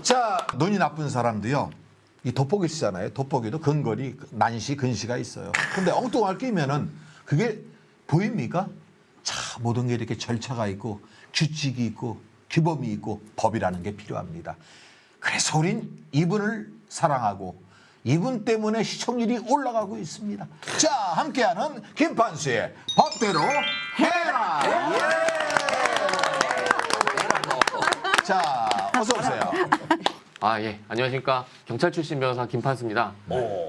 자, 눈이 나쁜 사람도요. 이 돋보기 쓰잖아요. 돋보기도 근거리, 난시, 근시가 있어요. 근데 엉뚱하게 끼면은 그게 보입니까? 자, 모든 게 이렇게 절차가 있고 규칙이 있고 규범이 있고 법이라는 게 필요합니다. 그래서 우린 이분을 사랑하고 이분 때문에 시청률이 올라가고 있습니다. 자, 함께하는 김판수의 법대로 해라. 자, 어서 오세요. 아, 예. 안녕하십니까. 경찰 출신 변호사 김판수입니다.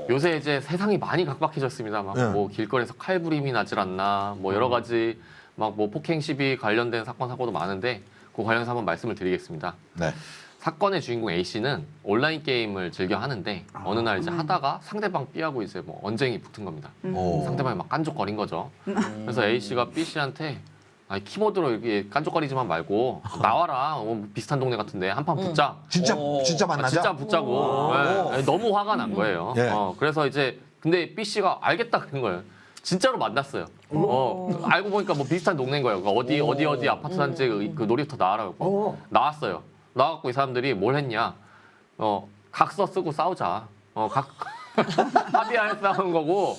요새 이제 세상이 많이 각박해졌습니다. 막 네. 뭐 길거리에서 칼부림이 나질 않나, 뭐 여러 가지 막 뭐 폭행 시비 관련된 사건 사고도 많은데 그 관련해서 한번 말씀을 드리겠습니다. 네. 사건의 주인공 A 씨는 온라인 게임을 즐겨 하는데 어느 날 이제 하다가 상대방 B하고 이제 뭐 언쟁이 붙은 겁니다. 오. 상대방이 막 깐족거린 거죠. 그래서 A 씨가 B 씨한테 아니, 키보드로 이렇게 깐족거리지만 말고 나와라. 비슷한 동네 같은데 한판 붙자. 진짜 만나자. 진짜 붙자고. 예, 너무 화가 난 거예요. 예. 그래서 이제 근데 B 씨가 알겠다 그런 거예요. 진짜로 만났어요. 알고 보니까 뭐 비슷한 동네인 거예요. 어디 아파트 단지 그 놀이터 나와라고. 나왔어요. 나와갖고 이 사람들이 뭘 했냐? 각서 쓰고 싸우자. 합의하에 싸운 거고,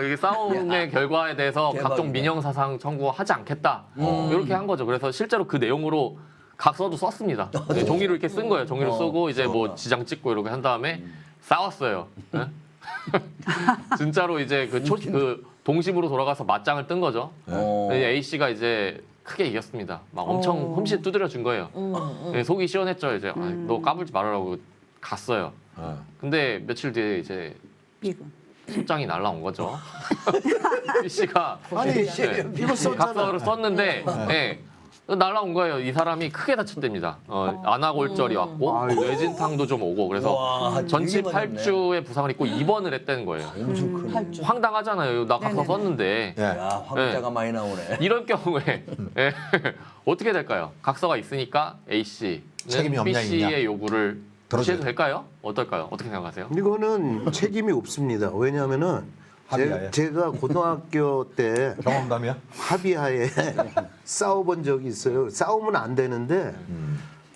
이게 싸움의 결과에 대해서 각종 민형사상 청구하지 않겠다. 이렇게 한 거죠. 그래서 실제로 그 내용으로 각서도 썼습니다. 네, 종이로 이렇게 쓴 거예요. 종이로 쓰고 이제 뭐 지장 찍고 이렇게 한 다음에 싸웠어요. 네? 진짜로 이제 그 동심으로 돌아가서 맞짱을 뜬 거죠. A 씨가 이제 크게 이겼습니다. 막 엄청 흠씬 두드려 준 거예요. 네, 속이 시원했죠. 이제 너 까불지 말아라고 갔어요. 근데 며칠 뒤에 이제 소장이 날라온 거죠. B 씨가 각서를 썼는데 날라온 거예요. 이 사람이 크게 다쳤답니다. 안아골절이 왔고 뇌진탕도 좀 오고 그래서 전치 8주의 부상을 입고 입원을 했다는 거예요. 황당하잖아요. 나 각서 썼는데. 야, 황자가 많이 나오네. 이런 경우에 어떻게 될까요? 각서가 있으니까 A 씨는 책임이 없냐, B 씨의 있냐? 요구를 무시해도 될까요? 어떨까요? 어떻게 생각하세요? 이거는 책임이 없습니다. 왜냐하면은 합의하에? 제가 고등학교 때 경험담이야? 합의하에 싸워본 적이 있어요. 싸우면 안 되는데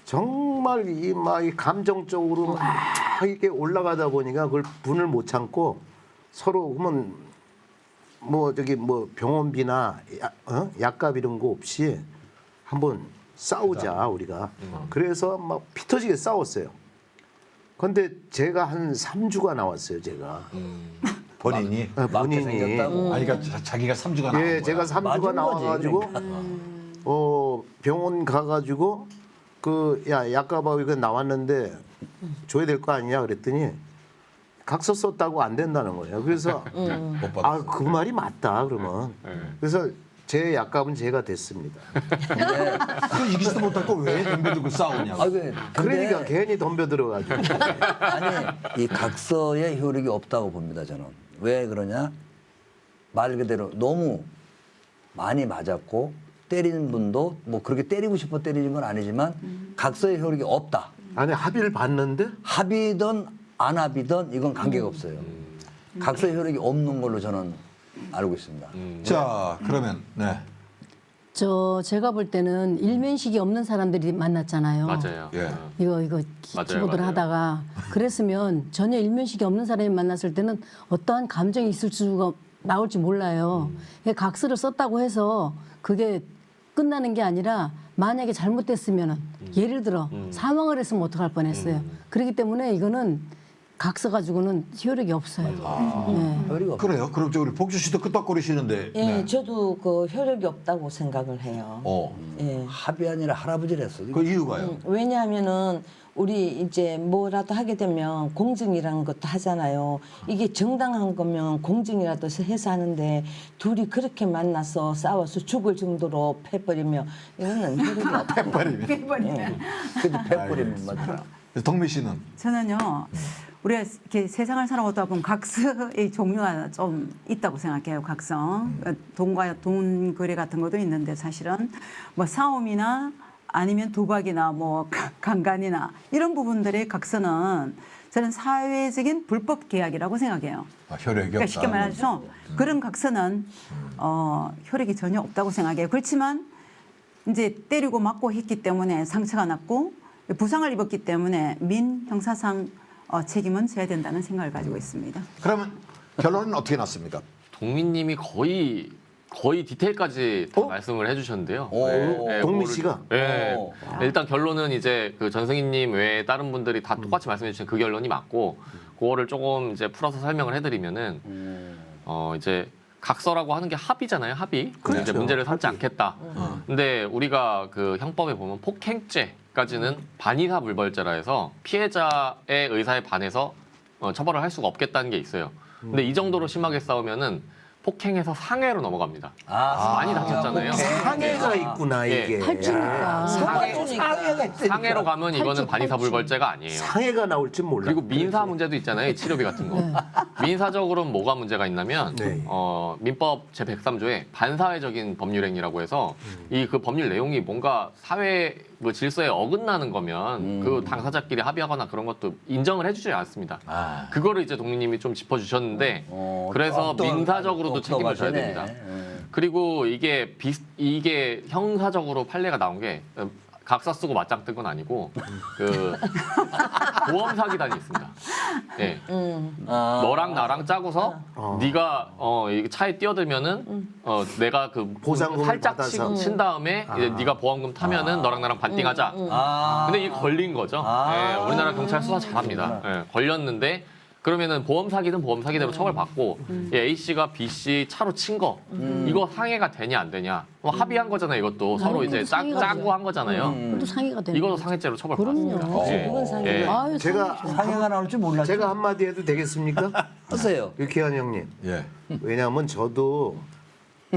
정말 이 감정적으로 막 이렇게 올라가다 보니까 그걸 분을 못 참고 서로 그러면 뭐 병원비나 약값 이런 거 없이 한번 싸우자 우리가. 그래서 막 피 터지게 싸웠어요. 근데 제가 한 3주가 나왔어요. 제가 본인이? 본인이. 생겼다고? 아니, 그러니까 자기가 3주가 나온 거야. 예, 제가 3주가 맞은 거지, 나와가지고 병원 가가지고 약값하고 이거 나왔는데 줘야 될 거 아니냐 그랬더니 각서 썼다고 안 된다는 거예요. 그래서 못 받았어. 그 말이 맞다 그러면 그래서 제 약값은 제가 됐습니다. 그 이기지도 못할 거 왜 덤벼들고 싸우냐고. 그러니까 괜히 덤벼들어가지고. 아니 이 각서의 효력이 없다고 봅니다 저는. 왜 그러냐? 말 그대로 너무 많이 맞았고 때리는 분도 뭐 그렇게 때리고 싶어 때리는 건 아니지만 각서의 효력이 없다. 아니 합의를 봤는데 합의든 안 합의든 이건 관계가 없어요. 각서의 효력이 없는 걸로 저는 알고 있습니다. 자, 그러면 네. 제가 볼 때는 일면식이 없는 사람들이 만났잖아요. 맞아요. 예. 이거 맞아요, 키보드를 맞아요. 하다가 그랬으면 전혀 일면식이 없는 사람이 만났을 때는 어떠한 감정이 있을 수가 나올지 몰라요. 각서를 썼다고 해서 그게 끝나는 게 아니라 만약에 잘못됐으면은 예를 들어 사망을 했으면 어떡할 뻔했어요. 그렇기 때문에 이거는 각서 가지고는 효력이 없어요. 네. 효력이 없. 그래요? 그럼 우리 복주 씨도 끄떡거리시는데. 예, 네. 저도 그 효력이 없다고 생각을 해요. 예. 합의 아니라 할아버지를 했어. 그 이유가요? 왜냐하면은 우리 이제 뭐라도 하게 되면 공증이라는 것도 하잖아요. 이게 정당한 거면 공증이라도 해서 하는데 둘이 그렇게 만나서 싸워서 죽을 정도로 패버리면 이거는 효력이 없다. 패버리면. 그래도 패버리면 맞더라. 덕미 씨는? 저는요, 우리가 이렇게 세상을 살아오다 보면 각서의 종류가 좀 있다고 생각해요. 각서. 돈과 돈 거래 같은 것도 있는데 사실은 뭐 싸움이나 아니면 도박이나 뭐 강간이나 이런 부분들의 각서는 저는 사회적인 불법 계약이라고 생각해요. 효력이 없다. 그러니까 쉽게 말해서 그런 각서는 효력이 전혀 없다고 생각해요. 그렇지만 이제 때리고 맞고 했기 때문에 상처가 났고 부상을 입었기 때문에 민형사상 책임은 져야 된다는 생각을 가지고 있습니다. 그러면 결론은 어떻게 났습니까? 동민님이 거의 디테일까지 다 말씀을 해주셨는데요. 오, 동민 뭐를- 씨가? 네. 오. 일단 결론은 이제 그 전승희님 외에 다른 분들이 다 똑같이 말씀해주신 그 결론이 맞고, 그거를 조금 이제 풀어서 설명을 해드리면은 이제 각서라고 하는 게 합의잖아요, 합의. 그렇죠. 이제 문제를 삼지 않겠다. 근데 우리가 그 형법에 보면 폭행죄까지는 반의사 불벌죄라 해서 피해자의 의사에 반해서 처벌을 할 수가 없겠다는 게 있어요. 근데 이 정도로 심하게 싸우면은 폭행에서 상해로 넘어갑니다. 많이 다쳤잖아요. 상해가 있구나 예. 이게. 탈주니까. 상해로 가면 이거는 반의사 불벌죄가 아니에요. 상해가 나올 줄 몰라. 그리고 민사 문제도 있잖아요. 치료비 같은 거. 민사적으로는 뭐가 문제가 있냐면 네. 민법 제103조에 반사회적인 법률행위라고 해서 이 그 법률 내용이 뭔가 사회 뭐 질서에 어긋나는 거면 그 당사자끼리 합의하거나 그런 것도 인정을 해주지 않습니다. 아. 그거를 이제 동민님이 좀 짚어주셨는데 어, 그래서 또 민사적으로도 또 책임을 져야 가시네. 됩니다. 예. 그리고 이게 형사적으로 판례가 나온 게 각서 쓰고 맞짱 뜬 건 아니고 그 보험 사기단이 있습니다. 예. 아, 너랑 나랑 짜고서 네가 이 차에 뛰어들면은 내가 그 보상금을 살짝 받아서. 친 다음에 이제 네가 보험금 타면은 너랑 나랑 반띵하자. 아. 근데 이게 걸린 거죠. 아. 예, 우리나라 경찰 수사 잘합니다. 예, 걸렸는데 그러면은 보험 사기든 보험 사기대로 처벌받고 A 씨가 B 씨 차로 친 거 이거 상해가 되냐 안 되냐 뭐 합의한 거잖아요. 이것도 서로 이제 그것도 상해가 짜고 한 거잖아요. 그것도 상해가 되는 이것도 거죠. 상해죄로 처벌받습니다. 그럼요. 예. 그건 상해. 예. 아유, 제가 상해가 나올 줄 몰랐죠. 제가 한마디 해도 되겠습니까? 하세요. 유쾌한 형님. 예. 왜냐하면 저도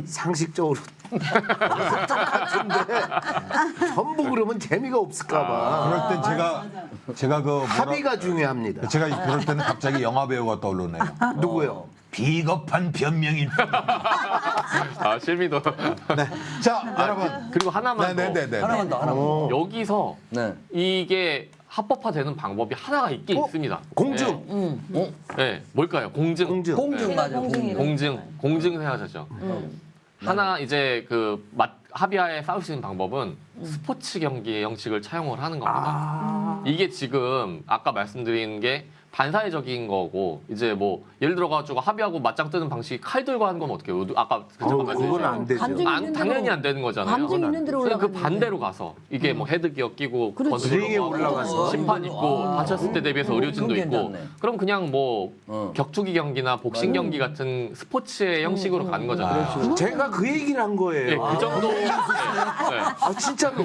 상식적으로 똑같은데 전부 그러면 재미가 없을까봐 그럴 땐 제가 그 뭐라- 합의가 중요합니다. 제가 그럴 때는 갑자기 영화 배우가 떠오르네요. 누구요? 비겁한 변명일 뿐. 아 실미도. 네. 자, 여러분. 그리고 하나만 더. 네네네. 하나만 더, 하나만 더. 여기서 네. 이게 합법화되는 방법이 하나가 있긴 있습니다. 공증. 네. 네. 뭘까요? 공증. 공증. 공증 맞아. 공증이래. 공증 생각하셨죠. 하나 이제 그 합의하에 싸울 수 있는 방법은 스포츠 경기의 형식을 차용을 하는 겁니다. 이게 지금 아까 말씀드린 게 반사회적인 거고 이제 뭐 예를 들어가지고 합의하고 맞짱 뜨는 방식이 칼 들고 하는 건 어떻게 해요? 아까 잠깐 그건 안 되죠. 감정이 있는 당연히 대로- 안 되는 거잖아요. 감정이 있는 대로 그냥 그 올라가는 반대로 가서 이게 뭐 헤드기어 끼고 그렇지. 권투로 링에 하고 올라가서. 심판 있고 다쳤을 때 대비해서 의료진도 그건 있고 괜찮네. 그럼 그냥 뭐 격투기 경기나 복싱 경기 같은 스포츠의 형식으로 가는 거잖아요. 제가 그 얘기를 한 예, 거예요. 그 정도 아 진짜로.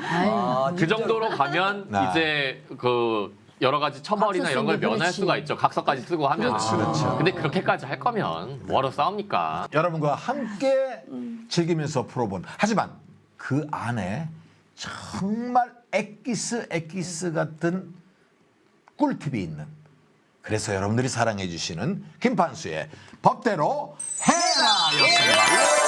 아, 그 정도로 가면 아. 이제 그 여러 가지 처벌이나 각서 이런 걸 쓰는 거, 면할 그렇지. 수가 있죠. 각서까지 쓰고 하면. 그렇죠. 근데 그렇게까지 할 거면 뭐하러 싸웁니까? 여러분과 함께 즐기면서 풀어본. 하지만 그 안에 정말 엑기스 같은 꿀팁이 있는. 그래서 여러분들이 사랑해 주시는 김판수의 법대로 해라였습니다.